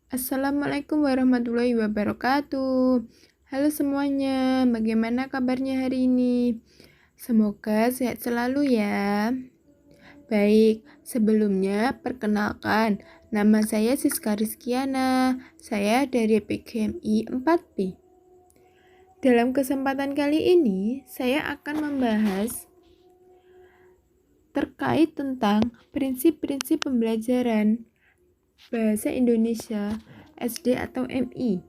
Assalamualaikum warahmatullahi wabarakatuh. Halo semuanya, bagaimana kabarnya hari ini? Semoga sehat selalu ya. Baik, sebelumnya perkenalkan, nama saya Siska Rizkiana. Saya dari PGMI 4B. Dalam kesempatan kali ini, saya akan membahas terkait tentang prinsip-prinsip pembelajaran Bahasa Indonesia SD atau MI.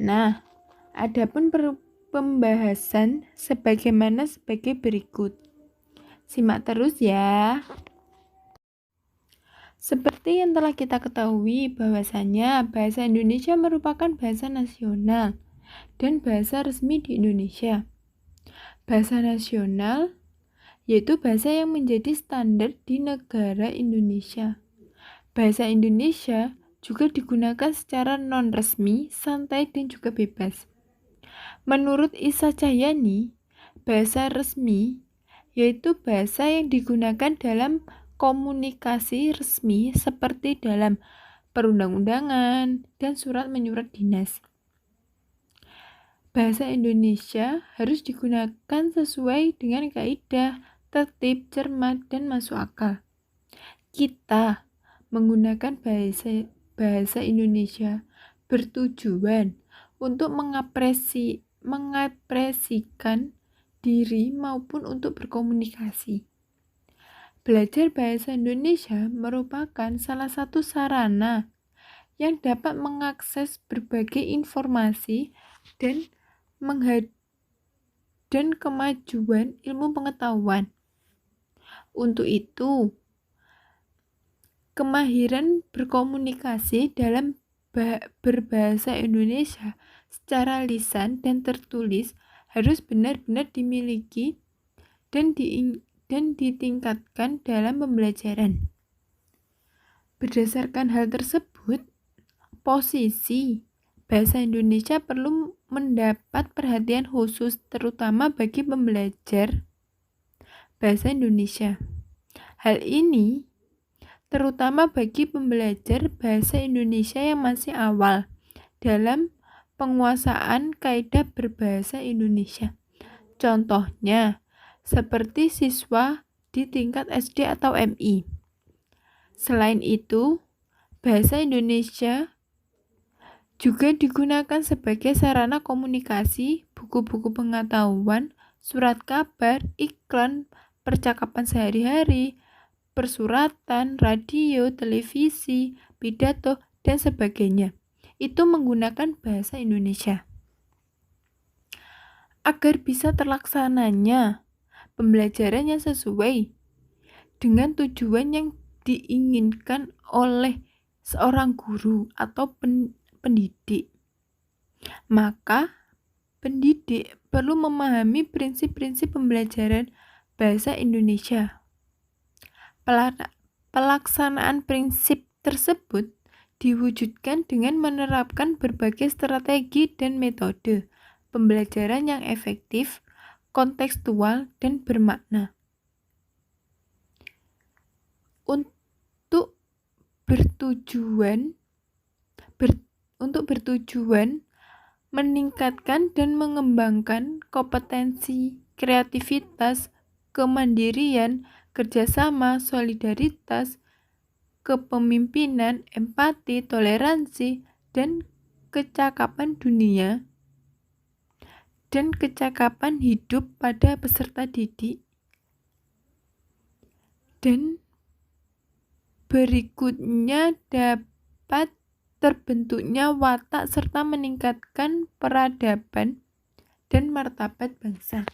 Nah, adapun pembahasan sebagai berikut. Simak terus ya. Seperti yang telah kita ketahui bahwasanya bahasa Indonesia merupakan bahasa nasional dan bahasa resmi di Indonesia. Bahasa nasional yaitu bahasa yang menjadi standar di negara Indonesia. Bahasa Indonesia juga digunakan secara non-resmi, santai, dan juga bebas. Menurut Isa Cahyani, bahasa resmi yaitu bahasa yang digunakan dalam komunikasi resmi seperti dalam perundang-undangan dan surat menyurat dinas. Bahasa Indonesia harus digunakan sesuai dengan kaidah, tertib, cermat, dan masuk akal. Kita menggunakan bahasa Indonesia bertujuan untuk mengapresikan diri maupun untuk berkomunikasi. Belajar bahasa Indonesia merupakan salah satu sarana yang dapat mengakses berbagai informasi dan kemajuan ilmu pengetahuan. Untuk itu, kemahiran berkomunikasi dalam berbahasa Indonesia secara lisan dan tertulis harus benar-benar dimiliki dan ditingkatkan dalam pembelajaran. Berdasarkan hal tersebut, posisi bahasa Indonesia perlu mendapat perhatian khusus terutama bagi pembelajar bahasa Indonesia. Hal ini terutama bagi pembelajar bahasa Indonesia yang masih awal dalam penguasaan kaidah berbahasa Indonesia. Contohnya, seperti siswa di tingkat SD atau MI. Selain itu, bahasa Indonesia juga digunakan sebagai sarana komunikasi, buku-buku pengetahuan, surat kabar, iklan, percakapan sehari-hari, persuratan, radio, televisi, pidato, dan sebagainya. Itu menggunakan bahasa Indonesia. Agar bisa terlaksananya pembelajaran yang sesuai dengan tujuan yang diinginkan oleh seorang guru atau pendidik, maka pendidik perlu memahami prinsip-prinsip pembelajaran bahasa Indonesia. Pelaksanaan prinsip tersebut diwujudkan dengan menerapkan berbagai strategi dan metode pembelajaran yang efektif, kontekstual, dan bermakna. Untuk bertujuan meningkatkan dan mengembangkan kompetensi, kreativitas, kemandirian, kerjasama, solidaritas, kepemimpinan, empati, toleransi, dan kecakapan dunia dan kecakapan hidup pada peserta didik. Dan berikutnya dapat terbentuknya watak serta meningkatkan peradaban dan martabat bangsa.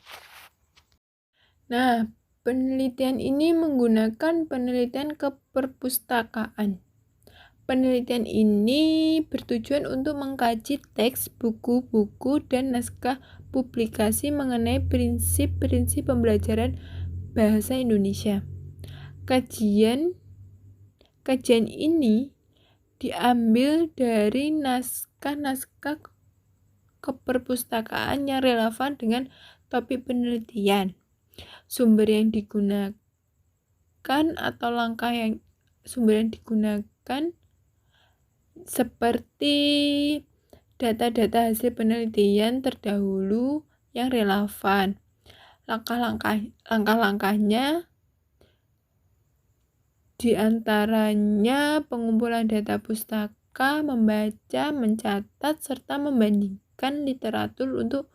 Nah, penelitian ini menggunakan penelitian keperpustakaan. Penelitian ini bertujuan untuk mengkaji teks, buku-buku, dan naskah publikasi mengenai prinsip-prinsip pembelajaran bahasa Indonesia. Kajian ini diambil dari naskah-naskah keperpustakaan yang relevan dengan topik penelitian. Sumber yang digunakan atau sumber yang digunakan seperti data-data hasil penelitian terdahulu yang relevan. Langkah-langkahnya diantaranya pengumpulan data pustaka, membaca, mencatat, serta membandingkan literatur untuk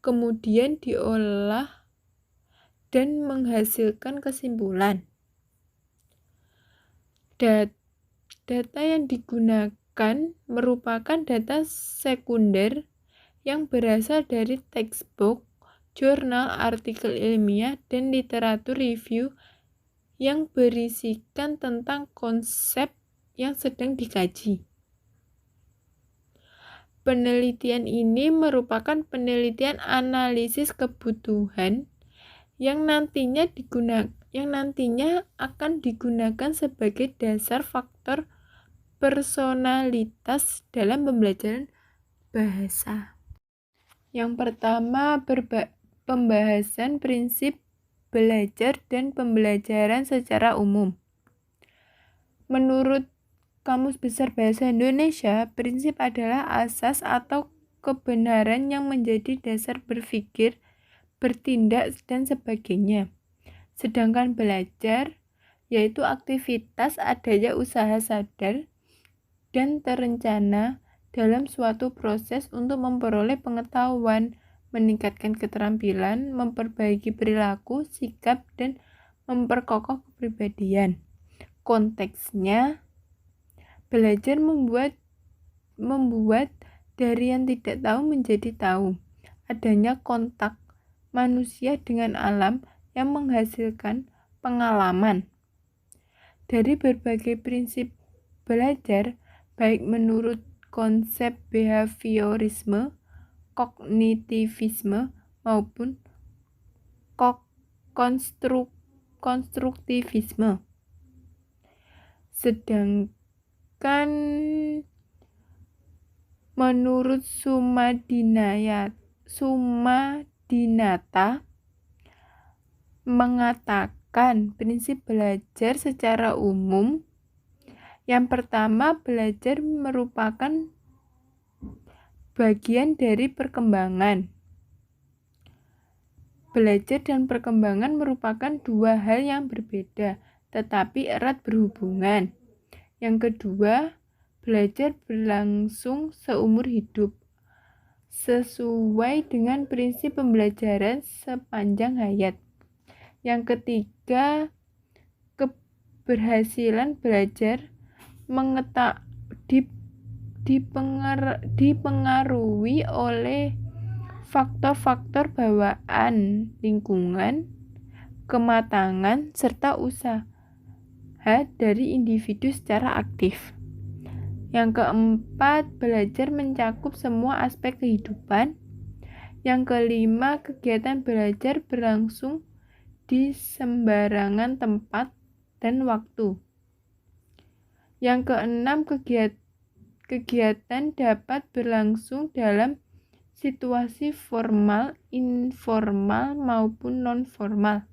kemudian diolah dan menghasilkan kesimpulan. Data yang digunakan merupakan data sekunder yang berasal dari textbook, jurnal, artikel ilmiah, dan literatur review yang berisikan tentang konsep yang sedang dikaji. Penelitian ini merupakan penelitian analisis kebutuhan yang nantinya akan digunakan sebagai dasar faktor personalitas dalam pembelajaran bahasa. Yang pertama, pembahasan prinsip belajar dan pembelajaran secara umum. Menurut Kamus Besar Bahasa Indonesia, prinsip adalah asas atau kebenaran yang menjadi dasar berpikir, bertindak, dan sebagainya. Sedangkan belajar, yaitu aktivitas adanya usaha sadar dan terencana dalam suatu proses untuk memperoleh pengetahuan, meningkatkan keterampilan, memperbaiki perilaku, sikap, dan memperkokoh kepribadian. Konteksnya, belajar membuat dari yang tidak tahu menjadi tahu. Adanya kontak manusia dengan alam yang menghasilkan pengalaman. Dari berbagai prinsip belajar, baik menurut konsep behaviorisme, kognitivisme, maupun konstruktivisme. Sedangkan menurut Sumadinata mengatakan prinsip belajar secara umum. Yang pertama, belajar merupakan bagian dari perkembangan. Belajar dan perkembangan merupakan dua hal yang berbeda, tetapi erat berhubungan. Yang kedua, belajar berlangsung seumur hidup, sesuai dengan prinsip pembelajaran sepanjang hayat. Yang ketiga, keberhasilan belajar dipengaruhi oleh faktor-faktor bawaan lingkungan, kematangan, serta usaha dari individu secara aktif. Yang keempat, belajar mencakup semua aspek kehidupan. Yang kelima, kegiatan belajar berlangsung di sembarangan tempat dan waktu. Yang keenam, kegiatan dapat berlangsung dalam situasi formal, informal, maupun non-formal.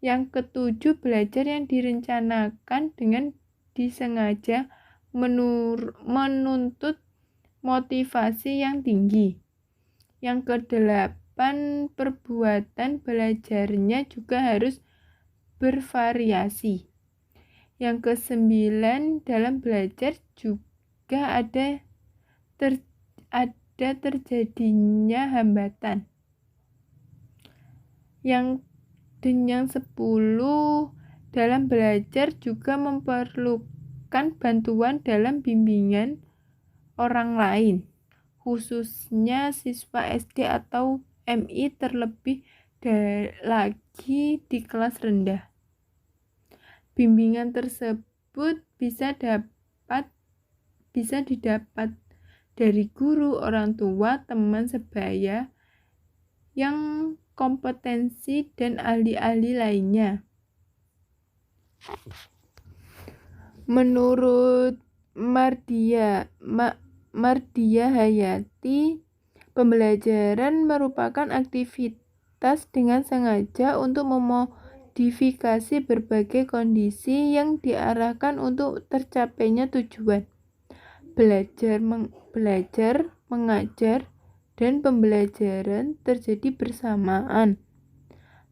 Yang ketujuh, belajar yang direncanakan dengan disengaja menuntut motivasi yang tinggi. Yang kedelapan, perbuatan belajarnya juga harus bervariasi. Yang kesembilan, dalam belajar juga ada terjadinya hambatan. Yang 10, dalam belajar juga memerlukan bantuan dalam bimbingan orang lain, khususnya siswa SD atau MI, terlebih lagi di kelas rendah. Bimbingan tersebut bisa didapat dari guru, orang tua, teman sebaya yang kompetensi, dan ahli-ahli lainnya. Menurut Mardia Hayati, pembelajaran merupakan aktivitas dengan sengaja untuk memodifikasi berbagai kondisi yang diarahkan untuk tercapainya tujuan. belajar, mengajar, dan pembelajaran terjadi bersamaan.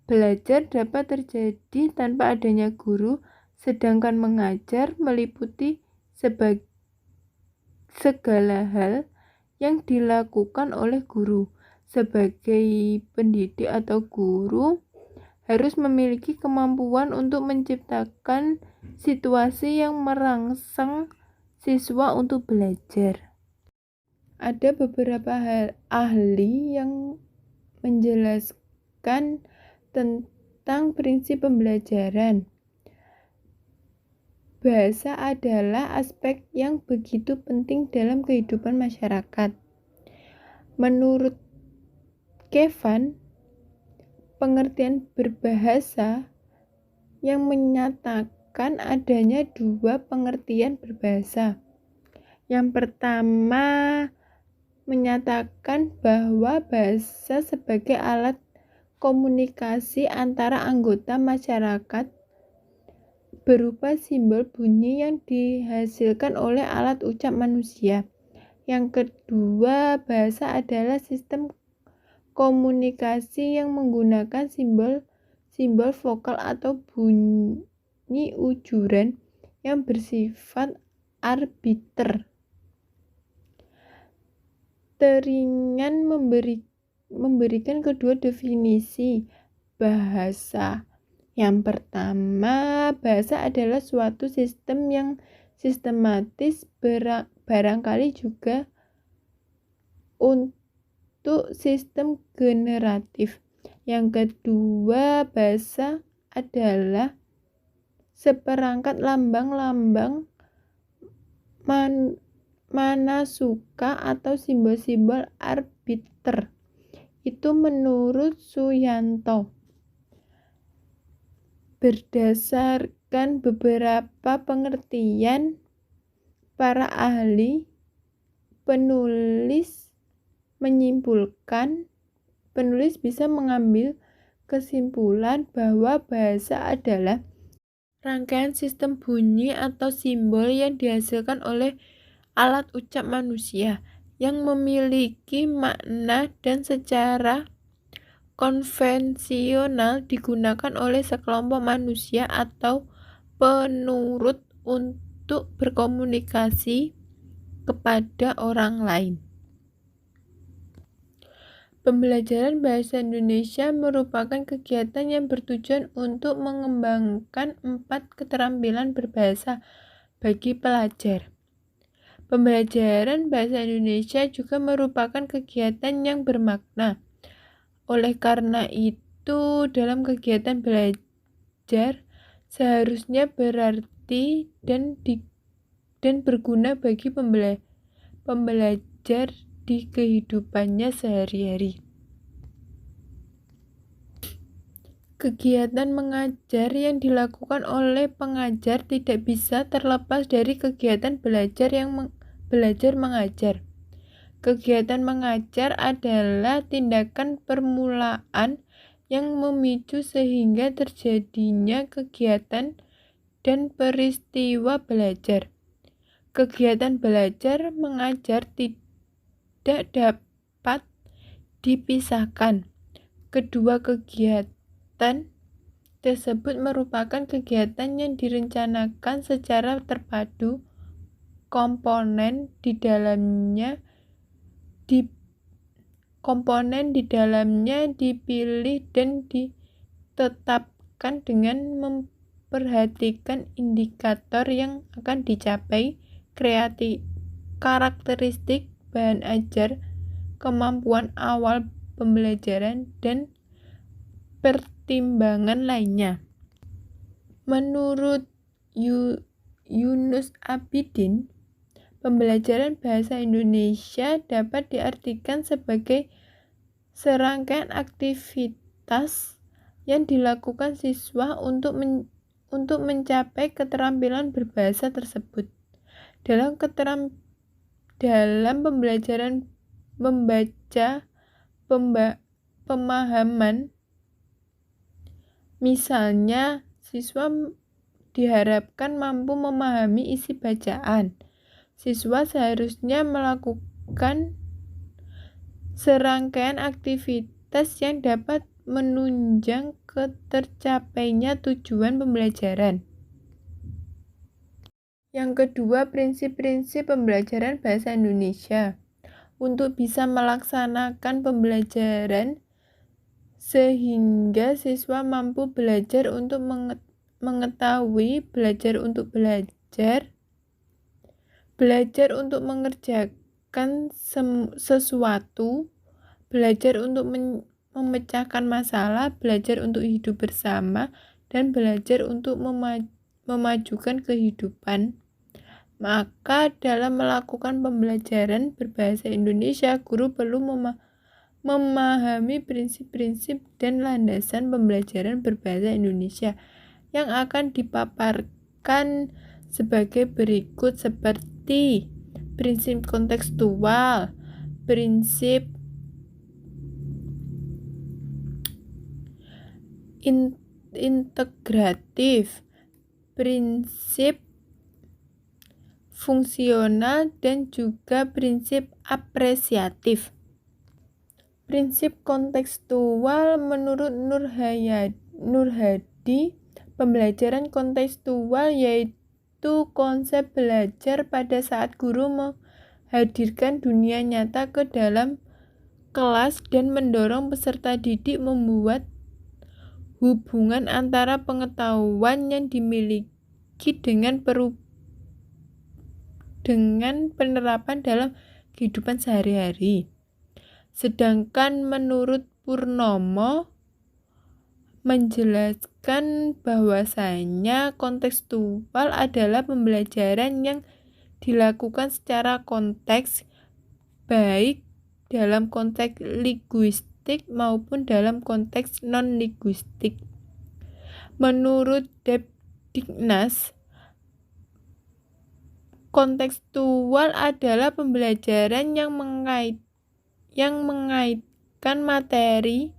Belajar dapat terjadi tanpa adanya guru, sedangkan mengajar meliputi segala hal yang dilakukan oleh guru. Sebagai pendidik atau guru harus memiliki kemampuan untuk menciptakan situasi yang merangsang siswa untuk belajar. Ada beberapa ahli yang menjelaskan tentang prinsip pembelajaran. Bahasa adalah aspek yang begitu penting dalam kehidupan masyarakat. Menurut Kevin, pengertian berbahasa yang menyatakan adanya dua pengertian berbahasa. Yang pertama menyatakan bahwa bahasa sebagai alat komunikasi antara anggota masyarakat berupa simbol bunyi yang dihasilkan oleh alat ucap manusia. Yang kedua, bahasa adalah sistem komunikasi yang menggunakan simbol vokal atau bunyi ujuran yang bersifat arbiter. Teringan memberikan kedua definisi bahasa. Yang pertama, bahasa adalah suatu sistem yang sistematis, barangkali juga untuk sistem generatif. Yang kedua, bahasa adalah seperangkat lambang-lambang manasuka atau simbol-simbol arbiter. Itu menurut Suyanto. Berdasarkan beberapa pengertian para ahli, penulis bisa mengambil kesimpulan bahwa bahasa adalah rangkaian sistem bunyi atau simbol yang dihasilkan oleh alat ucap manusia yang memiliki makna dan secara konvensional digunakan oleh sekelompok manusia atau penurut untuk berkomunikasi kepada orang lain. Pembelajaran bahasa Indonesia merupakan kegiatan yang bertujuan untuk mengembangkan 4 keterampilan berbahasa bagi pelajar. Pembelajaran bahasa Indonesia juga merupakan kegiatan yang bermakna. Oleh karena itu, dalam kegiatan belajar seharusnya berarti dan berguna bagi pembelajar di kehidupannya sehari-hari. Kegiatan mengajar yang dilakukan oleh pengajar tidak bisa terlepas dari kegiatan belajar mengajar. Kegiatan mengajar adalah tindakan permulaan yang memicu sehingga terjadinya kegiatan dan peristiwa belajar. Kegiatan belajar mengajar tidak dapat dipisahkan. Kedua kegiatan tersebut merupakan kegiatan yang direncanakan secara terpadu. Komponen di dalamnya dipilih dan ditetapkan dengan memperhatikan indikator yang akan dicapai, karakteristik bahan ajar, kemampuan awal pembelajaran, dan pertimbangan lainnya. Menurut Yunus Abidin, pembelajaran bahasa Indonesia dapat diartikan sebagai serangkaian aktivitas yang dilakukan siswa untuk mencapai keterampilan berbahasa tersebut. Dalam pembelajaran membaca pemahaman, misalnya siswa diharapkan mampu memahami isi bacaan, Siswa seharusnya melakukan serangkaian aktivitas yang dapat menunjang tercapainya tujuan pembelajaran. Yang kedua, prinsip-prinsip pembelajaran bahasa Indonesia. Untuk bisa melaksanakan pembelajaran sehingga siswa mampu belajar untuk mengetahui, belajar untuk belajar, belajar untuk mengerjakan sesuatu, belajar untuk memecahkan masalah, belajar untuk hidup bersama, dan belajar untuk memajukan kehidupan. Maka dalam melakukan pembelajaran berbahasa Indonesia, guru perlu memahami prinsip-prinsip dan landasan pembelajaran berbahasa Indonesia yang akan dipaparkan sebagai berikut, seperti prinsip kontekstual, prinsip integratif, prinsip fungsional, dan juga prinsip apresiatif. Prinsip kontekstual menurut Nur Hadi, pembelajaran kontekstual yaitu konsep belajar pada saat guru menghadirkan dunia nyata ke dalam kelas dan mendorong peserta didik membuat hubungan antara pengetahuan yang dimiliki dengan penerapan dalam kehidupan sehari-hari. Sedangkan menurut Purnomo menjelaskan bahwasanya kontekstual adalah pembelajaran yang dilakukan secara konteks, baik dalam konteks linguistik maupun dalam konteks non-linguistik. Menurut Depdiknas, kontekstual adalah pembelajaran yang mengaitkan materi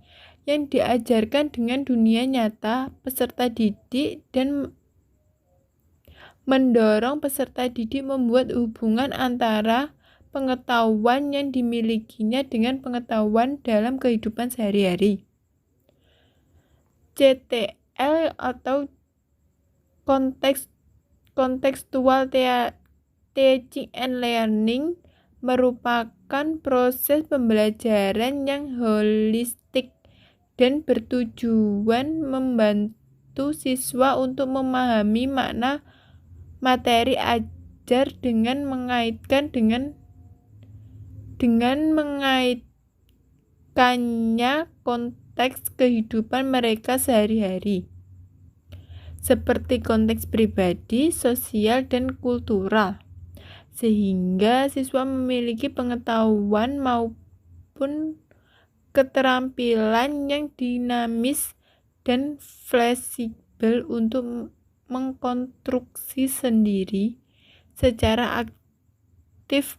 yang diajarkan dengan dunia nyata peserta didik dan mendorong peserta didik membuat hubungan antara pengetahuan yang dimilikinya dengan pengetahuan dalam kehidupan sehari-hari. CTL atau Contextual Teaching and Learning merupakan proses pembelajaran yang holistik dan bertujuan membantu siswa untuk memahami makna materi ajar dengan mengaitkannya konteks kehidupan mereka sehari-hari, seperti konteks pribadi, sosial, dan kultural, sehingga siswa memiliki pengetahuan maupun keterampilan yang dinamis dan fleksibel untuk mengkonstruksi sendiri secara aktif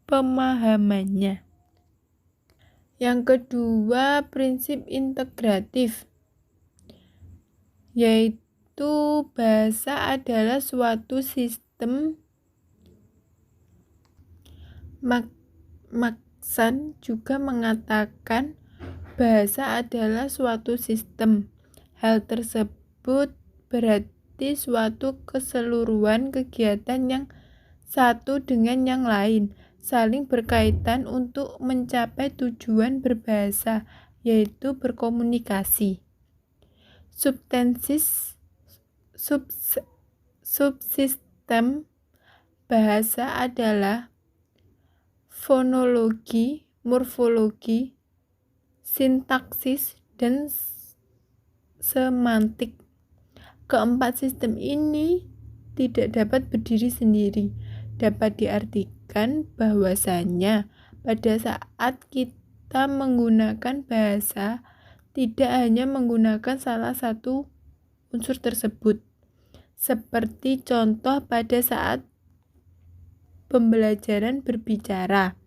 pemahamannya. Yang kedua, prinsip integratif, yaitu bahasa adalah suatu sistem. Maksan juga mengatakan bahasa adalah suatu sistem. Hal tersebut berarti suatu keseluruhan kegiatan yang satu dengan yang lain saling berkaitan untuk mencapai tujuan berbahasa, yaitu berkomunikasi. Subsistem bahasa adalah fonologi, morfologi, sintaksis, dan semantik. Keempat sistem ini tidak dapat berdiri sendiri. Dapat diartikan bahwasanya pada saat kita menggunakan bahasa, tidak hanya menggunakan salah satu unsur tersebut. Seperti contoh pada saat pembelajaran berbicara,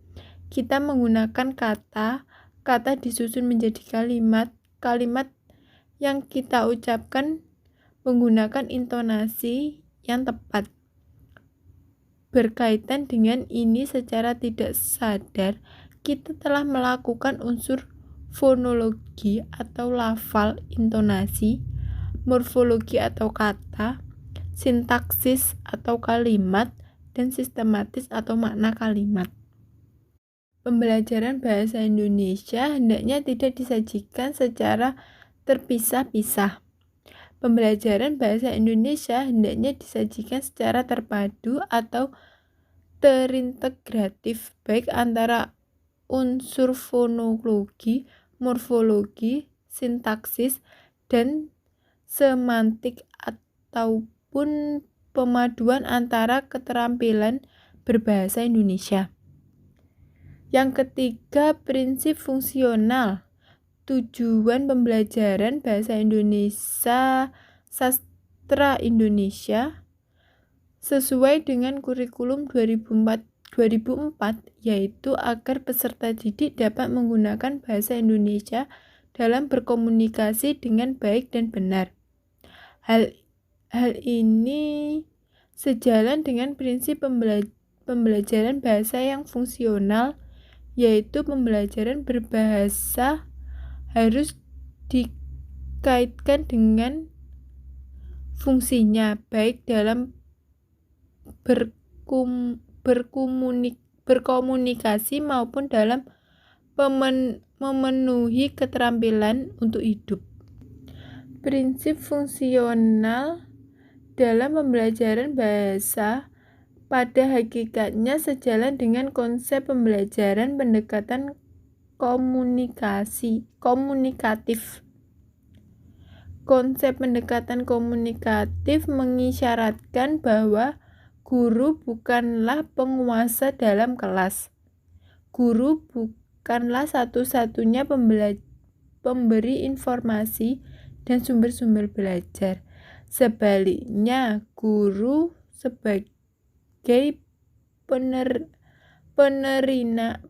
kita menggunakan kata disusun menjadi kalimat yang kita ucapkan menggunakan intonasi yang tepat. berkaitan dengan ini secara tidak sadar, kita telah melakukan unsur fonologi atau lafal intonasi, morfologi atau kata, sintaksis atau kalimat, dan sistematis atau makna kalimat. Pembelajaran bahasa Indonesia hendaknya tidak disajikan secara terpisah-pisah. Pembelajaran bahasa Indonesia hendaknya disajikan secara terpadu atau terintegratif, baik antara unsur fonologi, morfologi, sintaksis, dan semantik ataupun pemaduan antara keterampilan berbahasa Indonesia. Yang ketiga, prinsip fungsional. Tujuan pembelajaran bahasa Indonesia sastra Indonesia sesuai dengan kurikulum 2004 yaitu agar peserta didik dapat menggunakan bahasa Indonesia dalam berkomunikasi dengan baik dan benar. Hal ini sejalan dengan prinsip pembelajaran bahasa yang fungsional, yaitu pembelajaran berbahasa harus dikaitkan dengan fungsinya, baik dalam berkomunikasi maupun dalam memenuhi keterampilan untuk hidup. Prinsip fungsional dalam pembelajaran bahasa pada hakikatnya sejalan dengan konsep pembelajaran pendekatan komunikatif. Konsep pendekatan komunikatif mengisyaratkan bahwa guru bukanlah penguasa dalam kelas. Guru bukanlah satu-satunya pemberi informasi dan sumber-sumber belajar. Sebaliknya, guru sebagai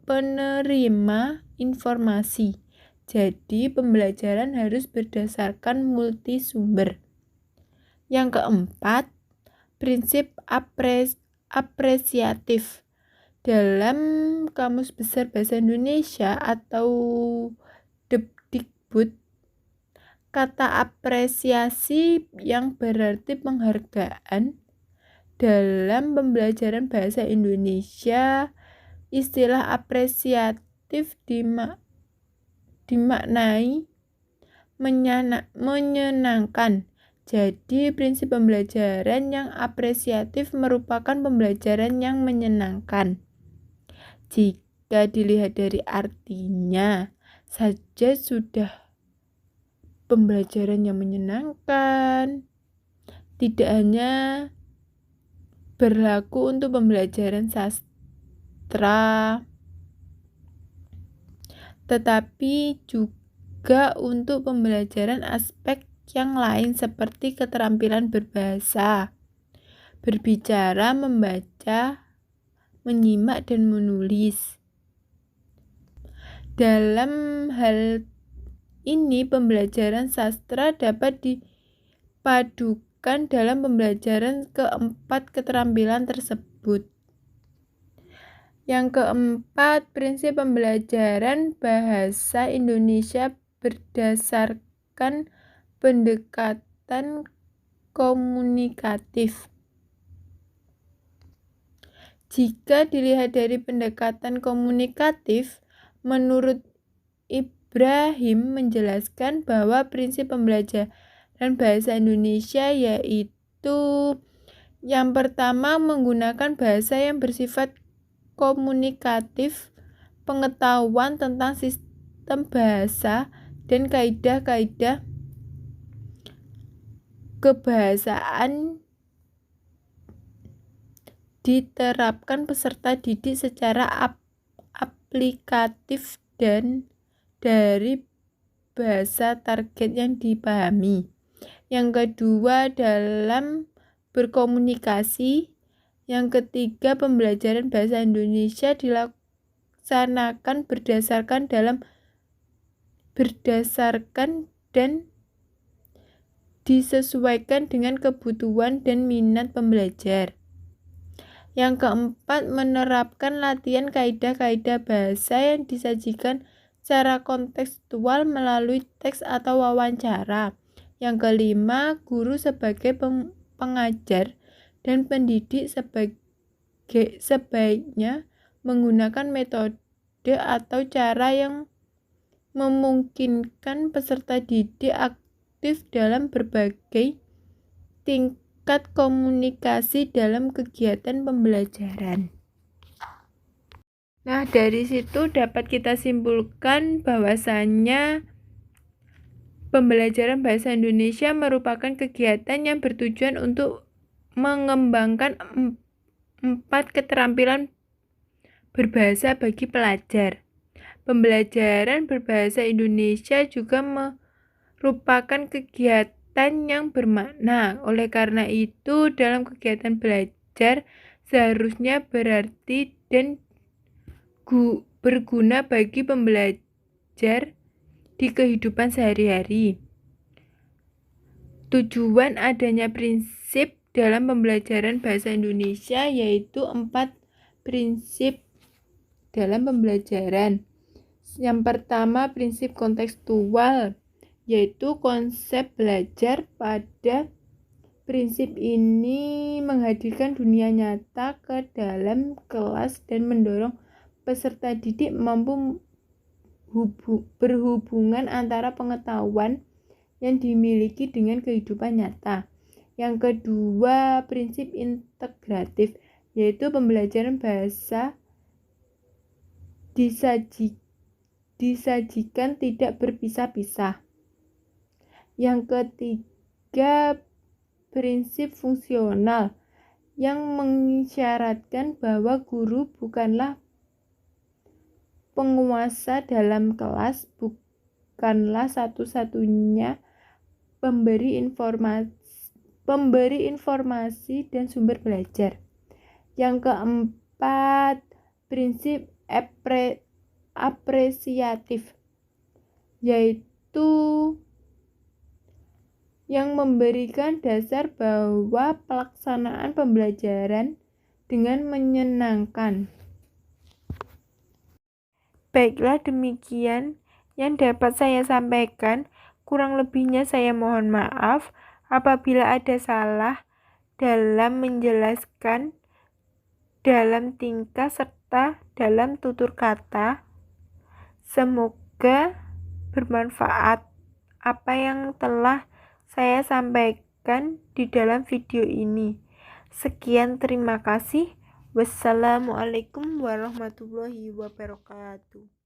penerima informasi. Jadi, pembelajaran harus berdasarkan multisumber. Yang keempat, prinsip apresiatif. Dalam Kamus Besar Bahasa Indonesia atau Depdikbud, kata apresiasi yang berarti penghargaan. Dalam pembelajaran bahasa Indonesia, istilah apresiatif dimaknai menyenangkan. Jadi, prinsip pembelajaran yang apresiatif merupakan pembelajaran yang menyenangkan. Jika dilihat dari artinya saja sudah pembelajaran yang menyenangkan. Tidak hanya berlaku untuk pembelajaran sastra, tetapi juga untuk pembelajaran aspek yang lain seperti keterampilan berbahasa, berbicara, membaca, menyimak, dan menulis. Dalam hal ini, pembelajaran sastra dapat dipadukan dalam pembelajaran keempat keterampilan tersebut. Yang keempat, prinsip pembelajaran bahasa Indonesia berdasarkan pendekatan komunikatif. Jika dilihat dari pendekatan komunikatif, menurut Ibrahim menjelaskan bahwa prinsip pembelajaran bahasa Indonesia yaitu yang pertama, menggunakan bahasa yang bersifat komunikatif, pengetahuan tentang sistem bahasa dan kaidah-kaidah kebahasaan diterapkan peserta didik secara aplikatif dan dari bahasa target yang dipahami. Yang kedua, dalam berkomunikasi. Yang ketiga, pembelajaran bahasa Indonesia dilaksanakan berdasarkan dan disesuaikan dengan kebutuhan dan minat pembelajar. Yang keempat, menerapkan latihan kaidah-kaidah bahasa yang disajikan secara kontekstual melalui teks atau wawancara. Yang kelima, guru sebagai pengajar dan pendidik sebaiknya menggunakan metode atau cara yang memungkinkan peserta didik aktif dalam berbagai tingkat komunikasi dalam kegiatan pembelajaran. Nah, dari situ dapat kita simpulkan bahwasannya pembelajaran bahasa Indonesia merupakan kegiatan yang bertujuan untuk mengembangkan 4 keterampilan berbahasa bagi pelajar. Pembelajaran berbahasa Indonesia juga merupakan kegiatan yang bermakna. Oleh karena itu, dalam kegiatan belajar seharusnya berarti dan berguna bagi pembelajar di kehidupan sehari-hari. Tujuan adanya prinsip dalam pembelajaran bahasa Indonesia yaitu 4 prinsip dalam pembelajaran. Yang pertama, prinsip kontekstual, yaitu konsep belajar pada prinsip ini menghadirkan dunia nyata ke dalam kelas dan mendorong peserta didik mampu berhubungan antara pengetahuan yang dimiliki dengan kehidupan nyata. Yang kedua, prinsip integratif, yaitu pembelajaran bahasa disajikan tidak berpisah-pisah. Yang ketiga, prinsip fungsional yang mengisyaratkan bahwa guru bukanlah penguasa dalam kelas, bukanlah satu-satunya pemberi informasi dan sumber belajar. Yang keempat, prinsip apresiatif, yaitu yang memberikan dasar bahwa pelaksanaan pembelajaran dengan menyenangkan. Baiklah, demikian yang dapat saya sampaikan. Kurang lebihnya saya mohon maaf apabila ada salah dalam menjelaskan, dalam tingkah serta dalam tutur kata. Semoga bermanfaat apa yang telah saya sampaikan di dalam video ini. Sekian, terima kasih. Wassalamualaikum warahmatullahi wabarakatuh.